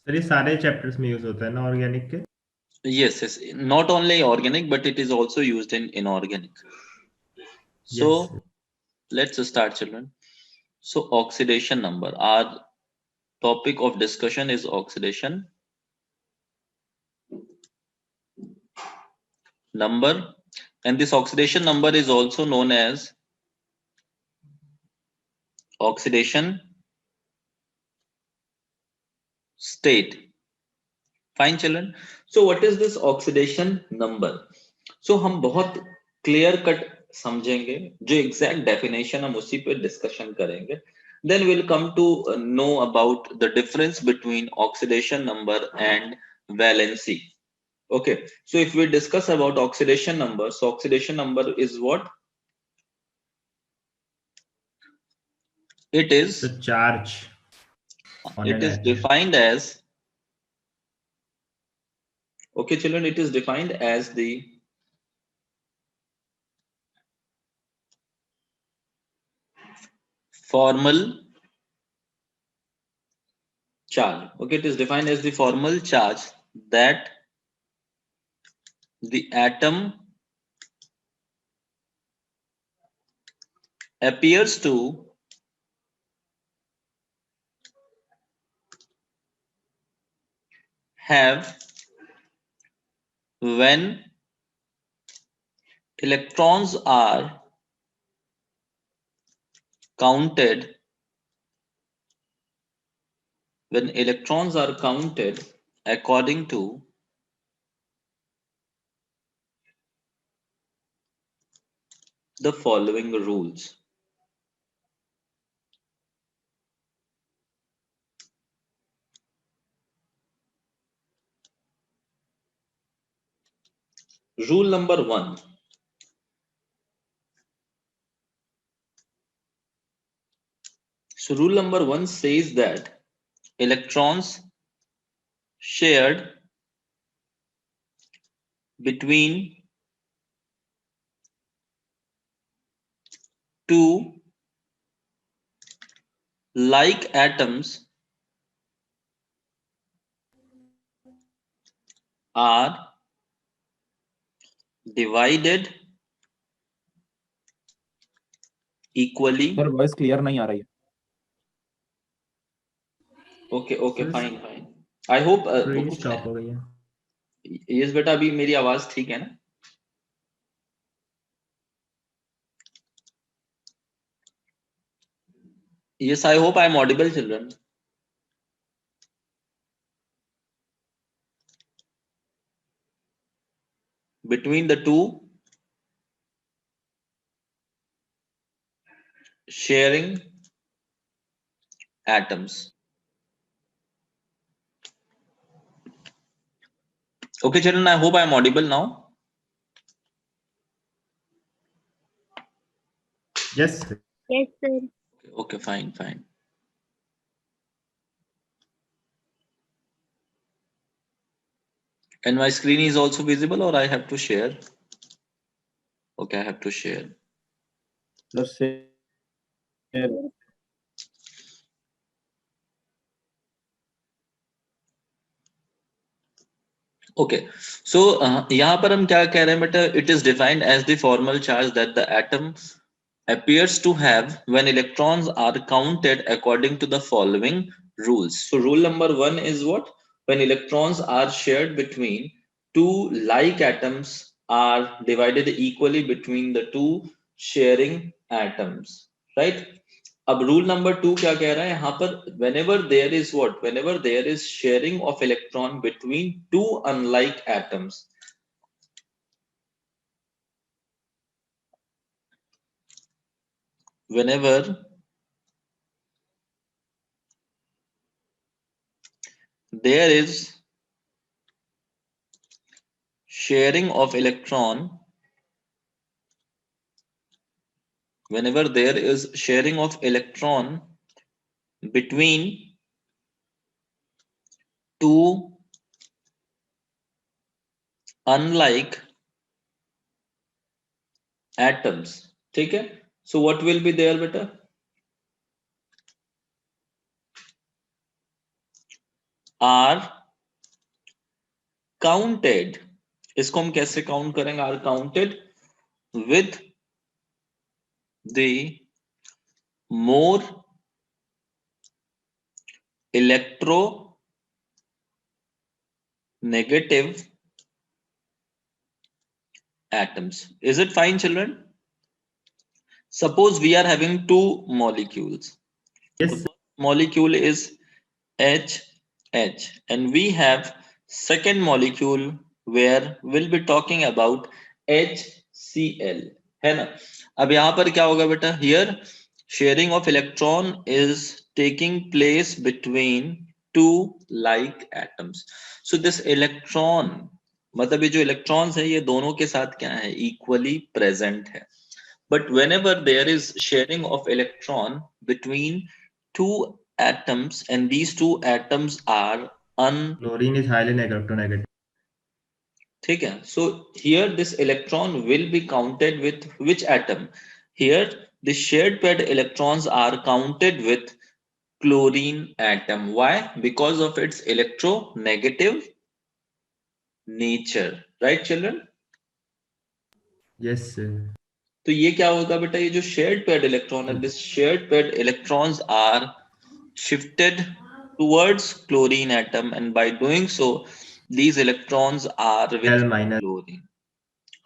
Sir ये सारे chapters में यूज होता है ना ऑर्गेनिक के? Yes, yes. Not only organic, but it is also used in inorganic. Yes. So let's start, children. So oxidation number. Our topic of discussion is oxidation number, and this oxidation number is also known as oxidation state. Fine, children. So what is this oxidation number? So हम बहुत clear cut समझेंगे, जो exact definition हम उसी पे discussion करेंगे. Then we'll come to know about the difference between oxidation number and valency. Okay, so if we discuss about oxidation number, so oxidation number is what? It is The charge on it an is atom. defined as, okay children, it is defined as the formal charge. Okay, it is defined as the formal charge that the atom appears to have when electrons are counted, when electrons are counted according to the following rules. Rule number 1. So rule number 1 says that electrons shared between two like atoms are divided sir equally. Voice clear नहीं आ रही है। Okay, okay, sir fine, fine. I hope वो screen कुछ stop हो गई है। Yes बेटा, अभी मेरी आवाज ठीक है ना? Yes, I hope I am audible, children. Between the two sharing atoms. Okay, children, I hope I am audible now. Yes. Yes, sir. Okay, fine, fine. And my screen is also visible, or I have to share? Okay, I have to share. Sir Okay, so यहाँ पर हम क्या कह रहे हैं बेटा? It is defined as the formal charge that the atom appears to have when electrons are counted according to the following rules. So rule number 1 is what? When electrons are shared between two like atoms are divided equally between the two sharing atoms, right? अब rule number 2 क्या कह रहा है यहाँ पर? whenever there is what? Whenever there is sharing of electron between two unlike atoms, whenever there is sharing of electron, whenever there is sharing of electron between two unlike atoms, ठीक है? So what will be there बेटा? are counted, इसको हम कैसे count करेंगे? are counted with the more electronegative atoms. Is it fine, children? Suppose we are having two molecules. Yes. The first molecule is HH, and we have second molecule where we'll be talking about HCl, है ना? अब यहाँ पर क्या होगा बेटा? Here sharing of electron is taking place between two like atoms. So this electron, मतलब ये जो electrons है ये दोनों के साथ क्या है? Equally present है. But whenever there is sharing of electron between two atoms and these two atoms are Chlorine is highly electronegative. ठीक है, so here this electron will be counted with which atom? Here the shared paired electrons are counted with chlorine atom. Why? Because of its electronegative nature, right children? Yes, sir. तो ये क्या होगा बेटा? ये जो shared paired electron है, this shared paired electrons are shifted towards chlorine atom, and by doing so these electrons are with L minus. chlorine.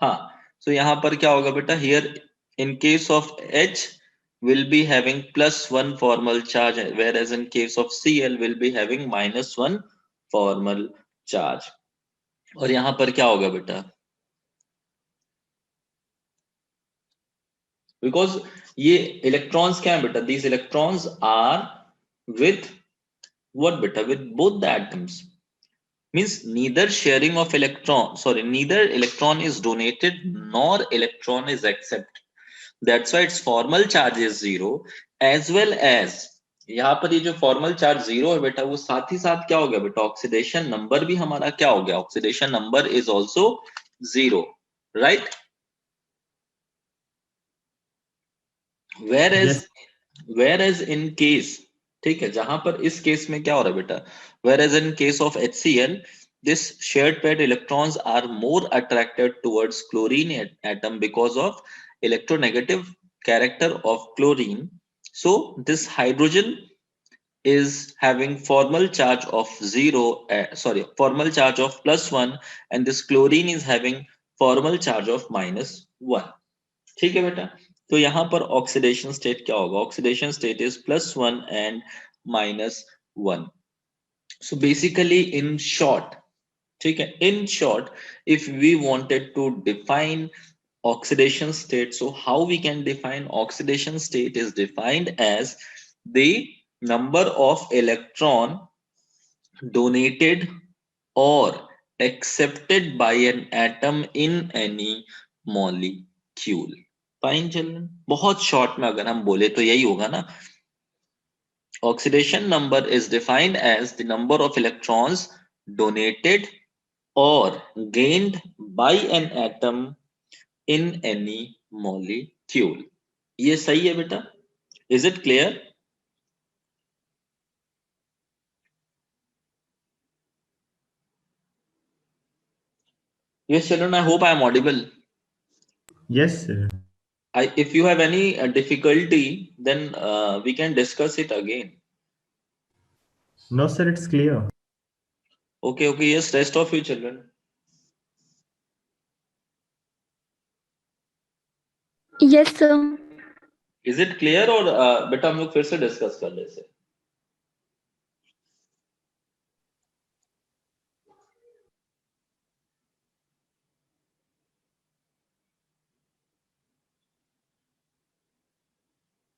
हाँ, so यहाँ पर क्या होगा बेटा? Here in case of H will be having +1 formal charge, whereas in case of Cl will be having -1 formal charge. और यहाँ पर क्या होगा बेटा? Because ये electrons क्या है बेटा? These electrons are with what beta? With both the atoms. Means neither sharing of electron, neither electron is donated nor electron is accepted. That's why its formal charge is 0, as well as यहाँ पर ये जो formal charge 0 है बेटा, वो साथ ही साथ क्या हो गया बेटा? ऑक्सीडेशन नंबर भी हमारा क्या हो गया? Oxidation number is also 0, right? Whereas in case, ठीक है, जहां पर इस केस में क्या हो रहा है बेटा? Whereas in case of HCl, this shared paired electrons are more attracted towards chlorine atom because of electronegative character of chlorine. So this hydrogen is having formal charge of formal charge of +1, and this chlorine is having formal charge of -1. ठीक है बेटा? तो यहाँ पर oxidation state क्या होगा? Oxidation state is +1 and -1. So basically in short, ठीक है, in short, if we wanted to define oxidation state, so how we can define oxidation state is defined as the number of electron donated or accepted by an atom in any molecule. Fine children? बहुत short में अगर हम बोले तो यही होगा ना. Oxidation number is defined as the number of electrons donated और gained by an atom in any molecule. ये सही है बेटा? Is it clear? Yes children, I hope I am audible. Yes, sir. If you have any difficulty, then we can discuss it again. No, sir, it's clear. Okay, yes, rest of you children. Yes, sir. Is it clear or बेटा हम लोग फिर से discuss कर ले से?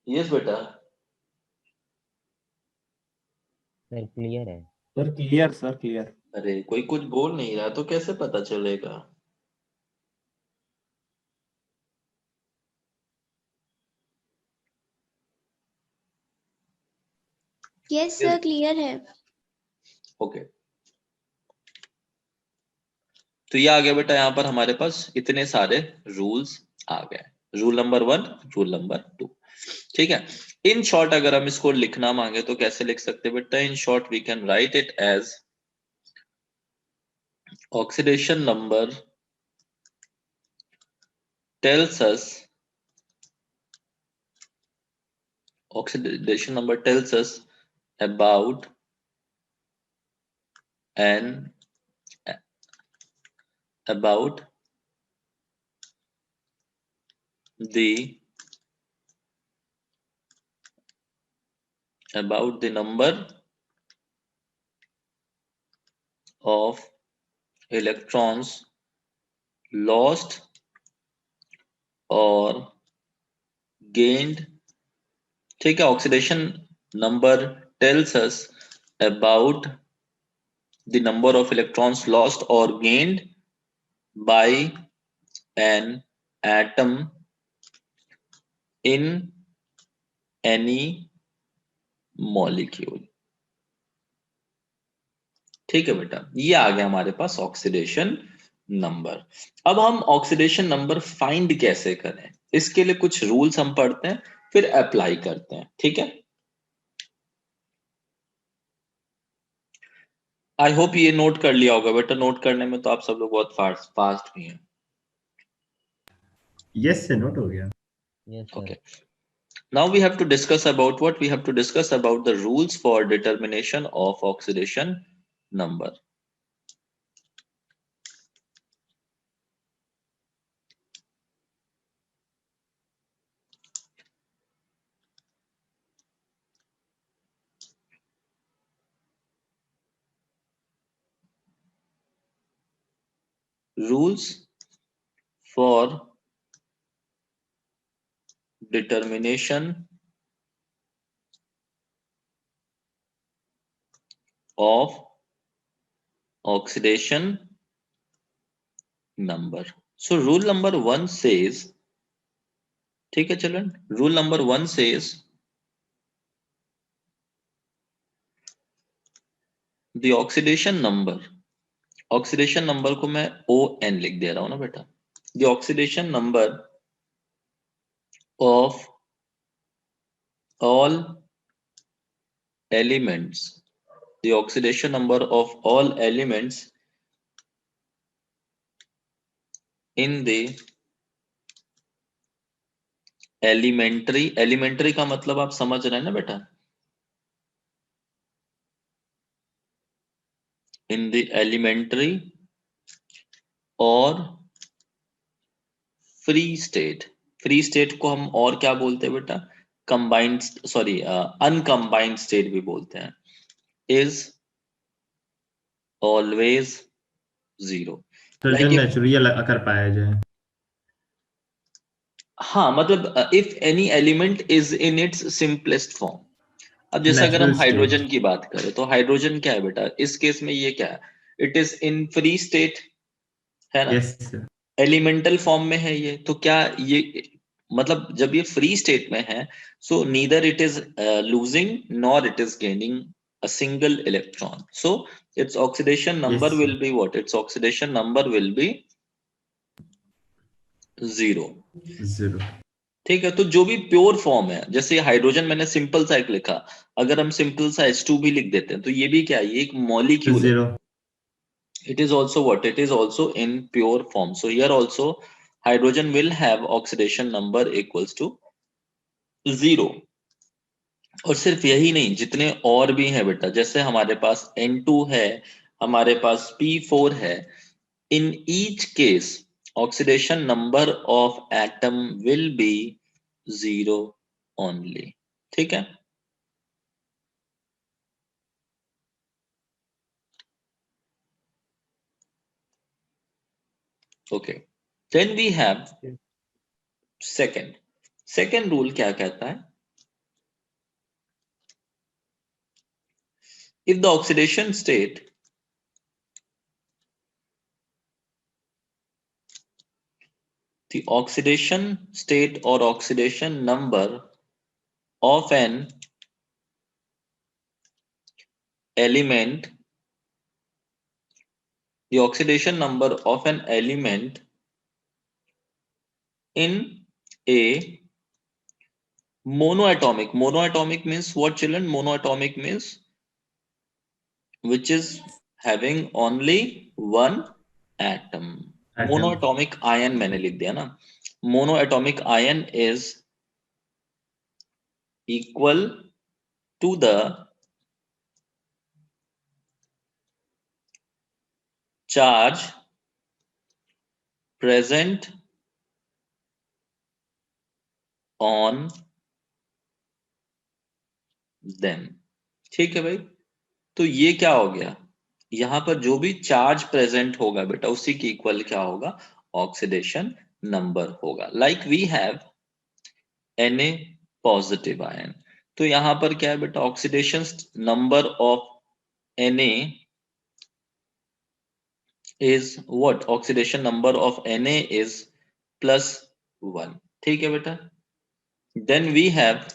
Yes बेटा. Sir clear है? Sir clear, sir clear. अरे कोई कुछ बोल नहीं रहा तो कैसे पता चलेगा? Yes, sir, clear है. ओके, तो ये आ गया बेटा. यहाँ पर हमारे पास इतने सारे रूल्स आ गए. Rule number 1, rule number 2. ठीक है. इन शॉर्ट अगर हम इसको लिखना मांगे तो कैसे लिख सकते हैं बेटा? In short we can write it as oxidation number tells us about the number of electrons lost or gained. ठीक है, oxidation number tells us about the number of electrons lost or gained by an atom in any molecule. ठीक है बेटा, ये आ गया हमारे पास oxidation number. अब हम ऑक्सीडेशन नंबर फाइंड कैसे करें, इसके लिए कुछ रूल्स हम पढ़ते हैं फिर अप्लाई करते हैं। ठीक है, आई होप ये नोट कर लिया होगा बेटा। नोट करने में तो आप सब लोग बहुत फास्ट भी हैं। यस से नोट हो गया। Yes, sir. Okay. Now we have to discuss about what? We have to discuss about the rules for determination of oxidation number. Rules for determination of oxidation number. So rule number 1 says, ठीक है children, rule number 1 says the oxidation number को मैं ON लिख दे रहा हूं ना बेटा। the oxidation number of all elements, the oxidation number of all elements in the elementary का मतलब आप समझ रहे हैं ना बेटा, in the elementary और फ्री स्टेट को हम और क्या बोलते हैं बेटा, कंबाइंड अनकंबाइंड स्टेट भी बोलते हैं, इज ऑलवेज जीरो। नेचुरली अकर पाया जाए। हाँ, मतलब if any element is in its simplest form. अब जैसे अगर हम हाइड्रोजन की बात करें तो हाइड्रोजन क्या है बेटा, इस केस में ये क्या है, it is in free state है ना। Yes sir. एलिमेंटल फॉर्म में है ये, तो क्या ये मतलब जब ये फ्री स्टेट में है, so neither it is losing nor it is gaining a single electron, so its oxidation number Yes, will be what, its oxidation number will be 0। ठीक है, तो जो भी प्योर फॉर्म है, जैसे हाइड्रोजन मैंने सिंपल सा एक लिखा, अगर हम सिंपल सा H2 भी लिख देते हैं तो ये भी क्या है, ये एक मॉलिक्यूल है। It is also what, it is also in pure form, so here also hydrogen will have oxidation number equals to 0। और सिर्फ यही नहीं, जितने और भी हैं बेटा, जैसे हमारे पास N2 है, हमारे पास P4 है, in each case oxidation number of atom will be 0 only। ठीक है, okay, then we have second rule क्या कहता है, if the oxidation state or oxidation number of an element, the oxidation number of an element in a monoatomic means what children, monoatomic means which is having only one atom. Atom. Monoatomic ion मैंने लिख दिया ना, monoatomic ion is equal to the charge present on them. ठीक है भाई, तो ये क्या हो गया, यहां पर जो भी चार्ज प्रेजेंट होगा बेटा उसी की इक्वल क्या होगा, ऑक्सीडेशन नंबर होगा। Like we have Na positive ion, तो यहां पर क्या है बेटा, oxidation number of Na is what, oxidation number of Na is +1। ठीक है बेटा, then we have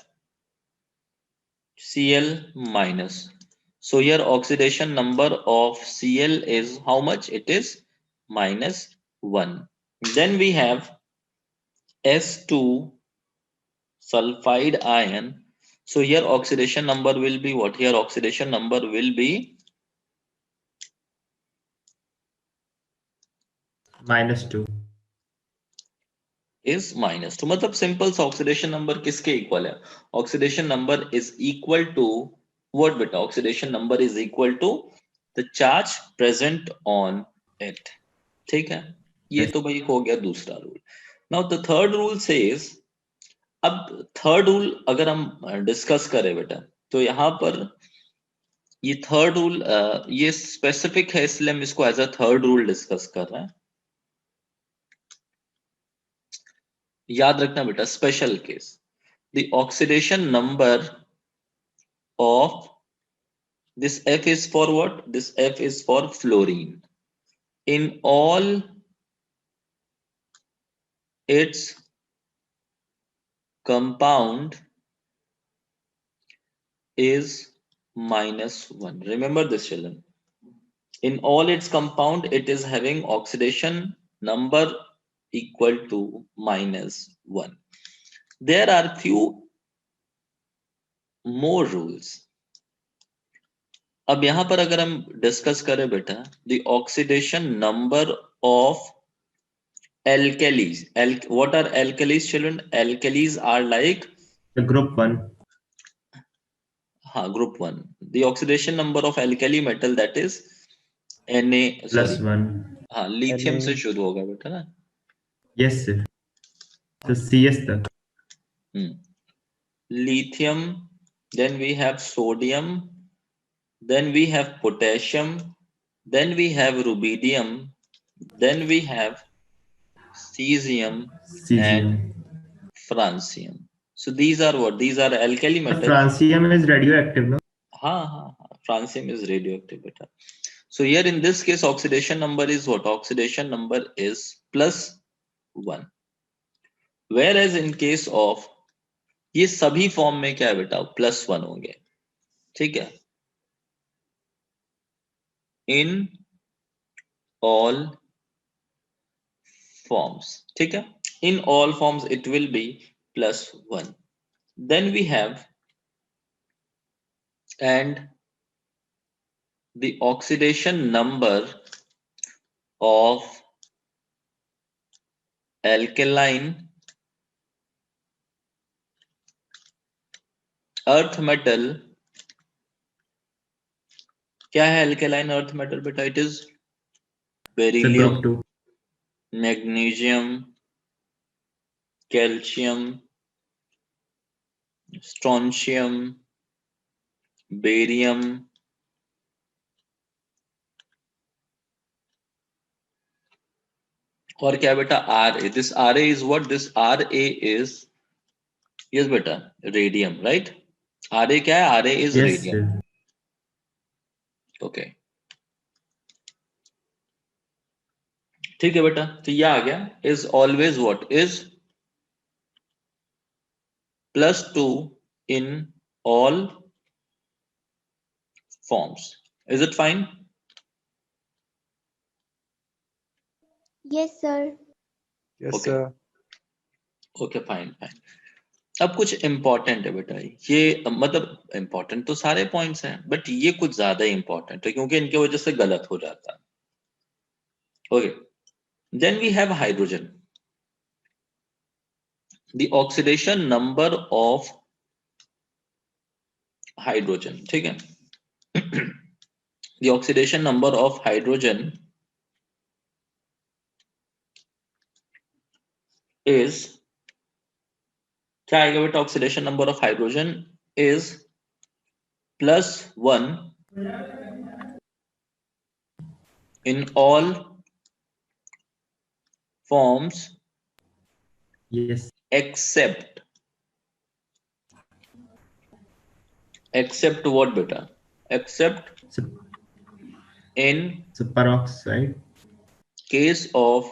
Cl minus, so here oxidation number of Cl is how much, it is -1। then we have S2 sulfide ion, so here oxidation number will be what, here oxidation number will be -2 is -2। मतलब simple सा oxidation number किसके equal है, oxidation number is equal to what बेटा, oxidation number is equal to the charge present on it. ठीक है, ये तो भाई हो गया दूसरा rule. Now the third rule says, अब थर्ड रूल अगर हम डिस्कस करें बेटा, तो यहाँ पर ये थर्ड रूल ये स्पेसिफिक है, इसलिए हम इसको as a third rule discuss कर रहे हैं। याद रखना बेटा, special case, the oxidation number of this F is for what, this F is for fluorine, in all its compound is -1। remember this children, in all its compound it is having oxidation number equal to -1। there are few more rules। अब यहां पर अगर हम discuss करें बेटा, the oxidation number of alkalis, what are alkalis children, alkalis are like the group 1 group 1, the oxidation number of alkali metal that is Na, sorry +1 lithium Na से शुरू होगा बेटा ना, yes sir, so CS तक lithium, then we have sodium, then we have potassium, then we have rubidium, then we have cesium cesium, and francium। so these are what, these are alkali metals। francium is radioactive, no? हाँ, francium is radioactive beta। so here in this case oxidation number is what, oxidation number is +1। whereas in case of ये सभी form में क्या है बेटा, +1 होंगे। ठीक है, in all forms, ठीक है, in all forms it will be +1। then we have, and the oxidation number of alkaline earth metal, क्या है alkaline earth metal बेटा, it is So beryllium, group 2 magnesium, calcium, strontium, barium, और क्या बेटा, Ra, this Ra is what, this Ra is, yes बेटा, radium, right? Ra क्या है, Ra is yes radium। sir, okay ठीक है बेटा, तो ये आ गया, is always what, is +2 in all forms। is it fine? Yes, sir. Yes, Okay. sir. Okay fine fine. अब कुछ इंपॉर्टेंट है बेटा, ये मतलब इंपॉर्टेंट तो सारे पॉइंट्स हैं, बट ये कुछ ज्यादा इंपॉर्टेंट है क्योंकि इनके वजह से गलत हो जाता है। Okay. Then we have hydrogen. The oxidation number of hydrogen, ठीक है? The oxidation number of hydrogen is, क्या आएगा बेटा? Oxidation number of hydrogen is +1 in all forms Yes. except what beta? Except So, in so peroxide. case of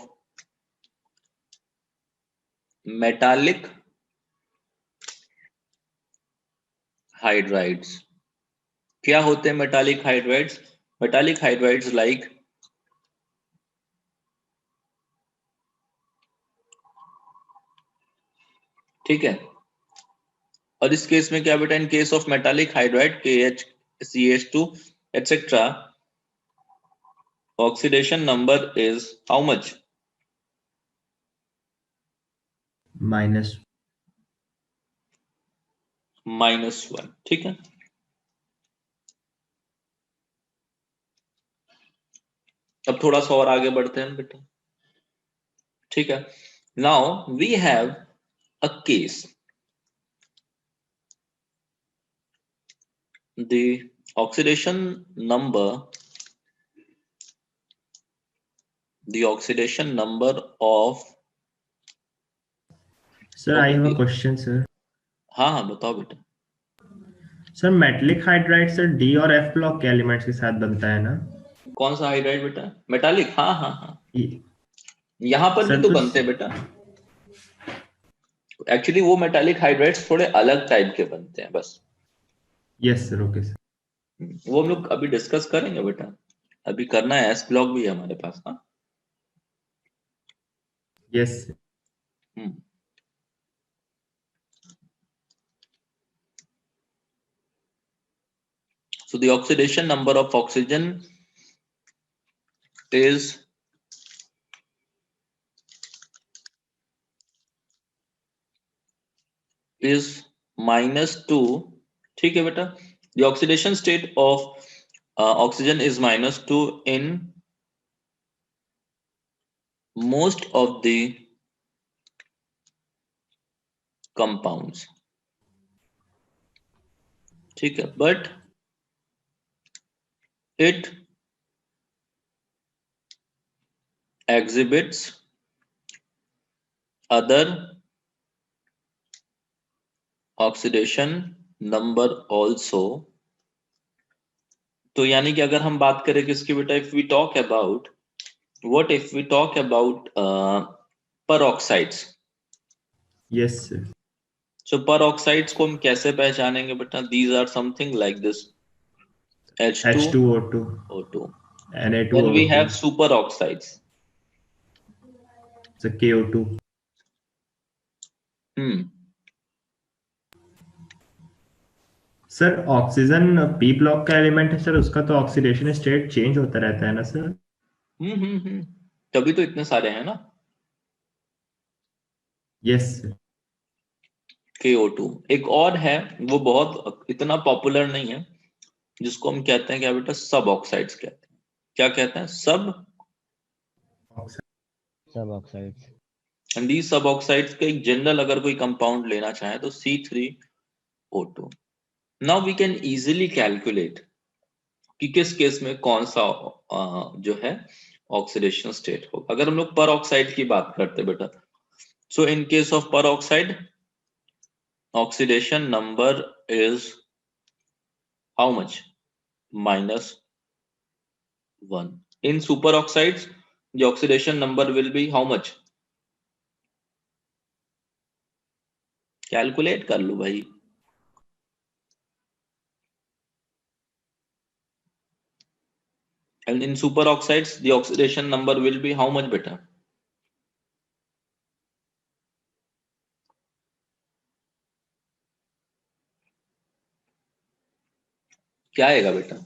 metallic hydrides. क्या होते हैं metallic hydrides? Metallic hydrides like ठीक है, और इस केस में क्या बेटा? In case of metallic hydride KHCH2 etc. Oxidation number is how much? -1, ठीक है। अब थोड़ा सा और आगे बढ़ते हैं बेटा, ठीक है। Now we have a case, the oxidation number of Sir, I have a question, sir. हाँ बताओ बेटा। Sir metallic hydride sir D और एफ ब्लॉक के एलिमेंट्स के साथ बनता है ना? कौन सा हाइड्राइड बेटा? मेटालिक, हाँ हाँ हाँ, ये- यहाँ पर भी सर तो बनते हैं बेटा। एक्चुअली वो मेटालिक हाइड्राइड्स थोड़े अलग टाइप के बनते हैं बस। Yes sir, okay sir. वो हम लोग अभी डिस्कस करेंगे बेटा, अभी करना है। एस ब्लॉक भी है हमारे पास। हाँ yes. So the oxidation number of oxygen is -2, ठीक है बेटा। The oxidation state of oxygen is -2 in most of the compounds, ठीक है, but it exhibits other oxidation number also। तो यानी कि अगर हम बात करें किसकी बेटा, if we talk about peroxides, yes sir. so peroxides को हम कैसे पहचानेंगे बेटा? These are something like this, H2O2, O2. Na2O2, Then we have superoxides. so KO2. Sir oxygen P block का एलिमेंट है सर, उसका तो ऑक्सीडेशन स्टेट चेंज होता रहता है ना सर? तभी तो इतने सारे हैं ना। Yes sir. KO2 एक और है, वो बहुत इतना पॉपुलर नहीं है, जिसको हम कहते हैं क्या बेटा? सब ऑक्साइड्स कहते हैं। क्या कहते हैं? सब ऑक्साइड्स। एंड दी सब ऑक्साइड्स का एक जनरल अगर कोई कंपाउंड लेना चाहे तो C3O2। Now we can easily calculate कि किस केस में कौन सा जो है ऑक्सीडेशन स्टेट होगा। अगर हम लोग पर ऑक्साइड की बात करते बेटा, सो इन केस ऑफ पर oxide oxidation number is how much? -1. In superoxides the oxidation number will be how much? Calculate कर लो भाई। And in superoxides the oxidation number will be how much बेटा? क्या आएगा बेटा?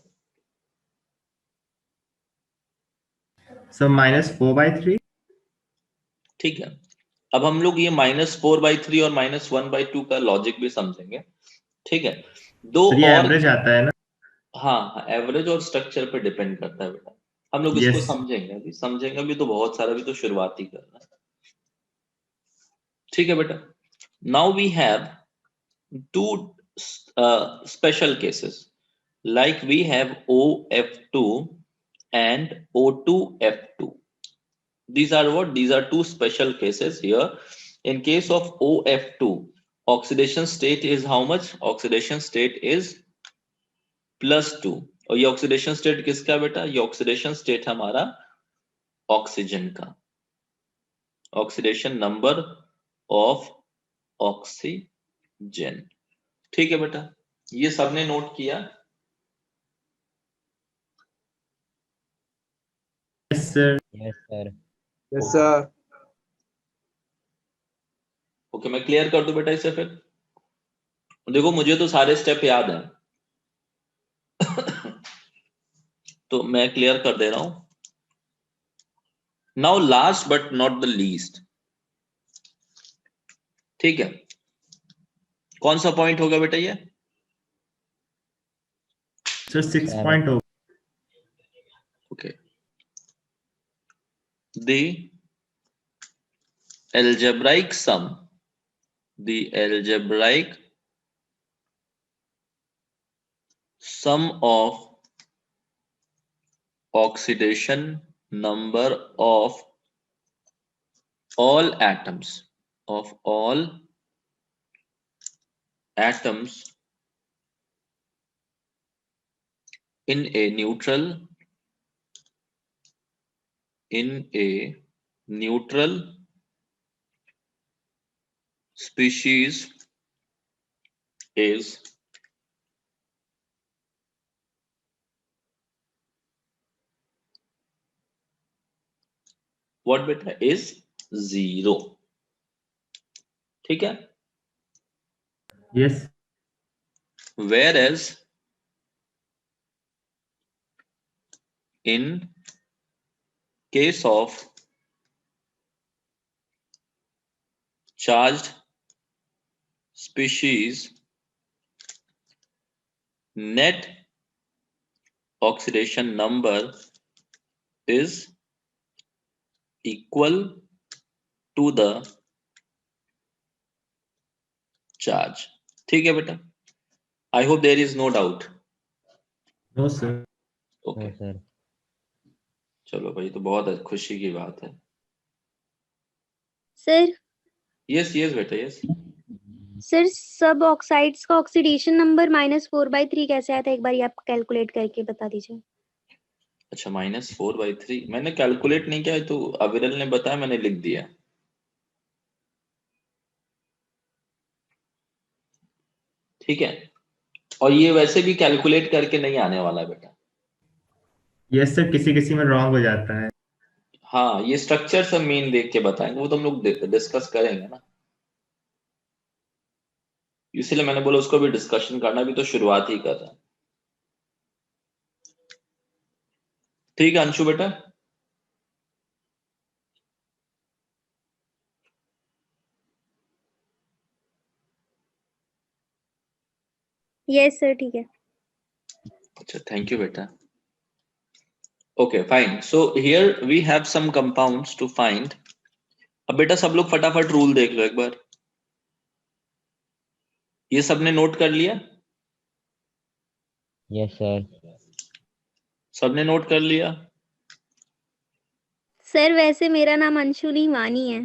So -4/3. ठीक है, अब हम लोग ये -4/3 और -1/2 का लॉजिक भी समझेंगे। ठीक है, दो तो ये और एवरेज आता है ना? हाँ, एवरेज और स्ट्रक्चर पे डिपेंड करता है बेटा। हम लोग इसको Yes. समझेंगे अभी तो बहुत सारा, भी तो शुरुआत ही करना है। ठीक है बेटा, now we have two special cases, like we have OF2 and O2F2. These are what? These are two special cases here. In case of OF2, oxidation state is how much? Oxidation state is +2. और ये oxidation state किसका बेटा? ये oxidation state हमारा oxygen का, oxidation number of oxygen. ठीक है बेटा, ये सबने नोट किया? Yes, sir. Yes, sir. Yes, sir. Okay, मैं क्लियर कर दूं बेटा इसे फिर? देखो मुझे तो सारे स्टेप याद हैं तो मैं क्लियर कर दे रहा हूं। Now last but not the least, ठीक है, कौन सा पॉइंट होगा बेटा ये? Sir, 6.0. Okay. The algebraic sum, the algebraic sum of oxidation number of all atoms, of all atoms in a neutral, species is what beta? Is 0। ठीक है, Yes. whereas in case of charged species, net oxidation number is equal to the charge। ठीक है बेटा, I hope there is no doubt. No, sir. Okay, No, sir. चलो भाई, तो बहुत खुशी की बात है। सर यस यस बेटा, यस। सर सब ऑक्साइड्स का ऑक्सीडेशन नंबर -4/3 कैसे आता है, एक बार ये आप कैलकुलेट करके बता दीजिए। अच्छा, -4/3 मैंने कैलकुलेट नहीं किया, तो अविरल ने बताया, मैंने लिख दिया। ठीक है, और ये वैसे भी कैलकुलेट करके नहीं आने वाला बेटा। Yes, sir. किसी किसी में रॉन्ग हो जाता है। हाँ, ये स्ट्रक्चर सब मेन देख के बताएंगे, वो तो हम लोग डिस्कस करेंगे ना, इसलिए मैंने बोला उसको भी डिस्कशन करना, भी तो शुरुआत ही कर रहे हैं। ठीक है अंशु बेटा, यस सर, ठीक है। अच्छा थैंक यू बेटा। Okay fine, so here we have some compounds to find. अब बेटा सब लोग फटाफट रूल देख लो एक बार। ये सबने नोट कर लिया? Yes, sir. सबने नोट कर लिया? सर वैसे मेरा नाम अंशु नहीं वानी है।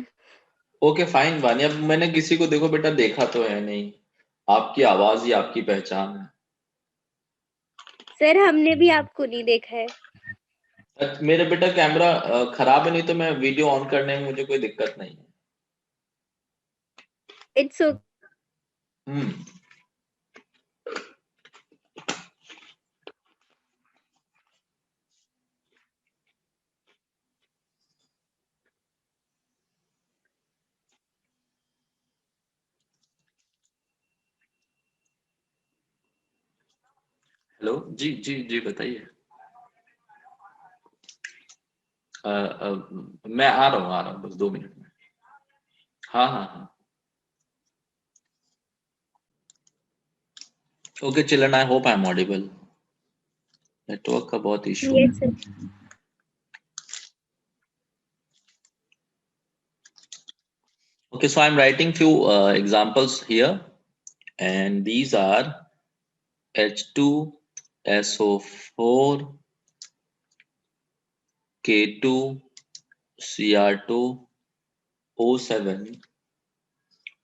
ओके फाइन वानी, अब मैंने किसी को देखो बेटा देखा तो है नहीं, आपकी आवाज ही आपकी पहचान है। सर हमने भी आपको नहीं देखा है। मेरे बेटा कैमरा खराब है, नहीं तो मैं वीडियो ऑन करने में मुझे कोई दिक्कत नहीं है। It's okay. हम्म, हेलो जी जी जी बताइए। मैं आ रहा हूँ बस 2 मिनट में। हाँ। Okay children, I hope I am audible. Network का बहुत इशू है। Yes, sir. Okay, so I'm writing few examples here, and these are H2SO4, K2, Cr2, O7।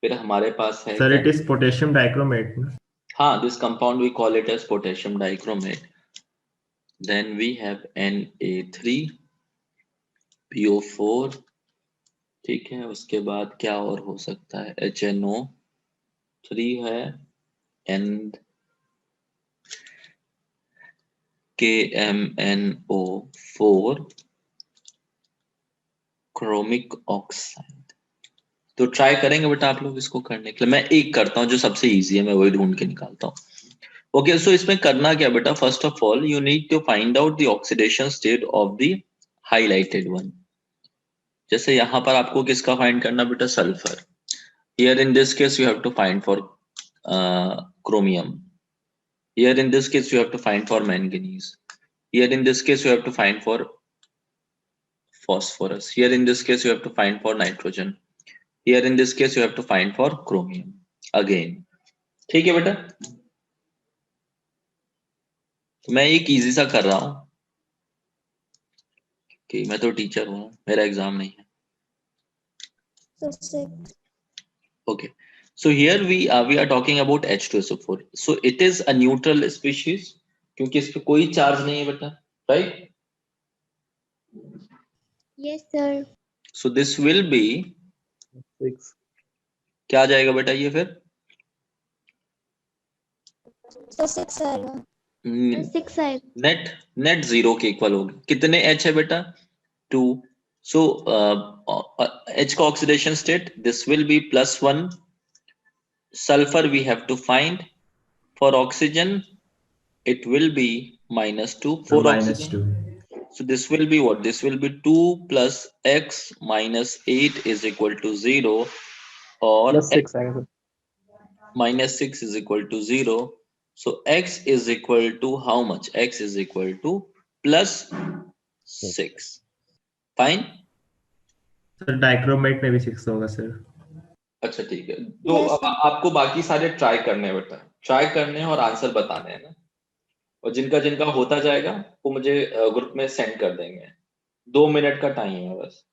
फिर हमारे पास है Sir, क्या? it is potassium dichromate. ना? हाँ, this compound we call it as potassium dichromate. Then we have Na3PO4, ठीक है। उसके बाद क्या और हो सकता है? HNO3 है, and KMNO4, क्रोमिक ऑक्साइड। तो ट्राई करेंगे बेटा आप लोग इसको करने के लिए। मैं एक करता हूँ जो सबसे इजी है, मैं वही ढूंढ के निकालता हूँ। ओके, सो इसमें करना क्या बेटा? First of all you need to find out the oxidation state of the highlighted one. जैसे यहाँ पर आपको किसका फाइंड करना बेटा? Sulphur. Here in this case you have to find for chromium. Here in this case you have to find for manganese. Here in this case you have to find for phosphorus. Here in this case you have to find for nitrogen. Here in this case you have to find for chromium again. ठीक है बेटा, तो मैं एक easy सा कर रहा हूँ कि मैं तो टीचर हूँ, मेरा एग्जाम नहीं है। Okay, so here we are talking about H2SO4. So it is a neutral species क्योंकि इस पे कोई चार्ज नहीं है बेटा, right? Yes, sir. So this will be 6. क्या आ जाएगा बेटा ये फिर? So 6 आएगा। 6 आएगा। नेट 0 के इक्वल होगी। कितने H है बेटा? 2. So H का oxidation state, this will be +1. Sulfur we have to find. For oxygen it will be -2 for oxygen. -2. So this will be what? This will be 2 plus x minus 8 is equal to 0, or +6 आएगा। -6 is equal to 0. So x is equal to how much? X is equal to +6. Fine. Sir, dichromate में भी 6 होगा sir. अच्छा ठीक है, तो Yes, अब sir. आपको बाकी सारे ट्राई करने हैं बेटा, ट्राई करने हैं और आंसर बताने हैं ना। और जिनका जिनका होता जाएगा वो मुझे ग्रुप में सेंड कर देंगे। 2 मिनट का टाइम है बस।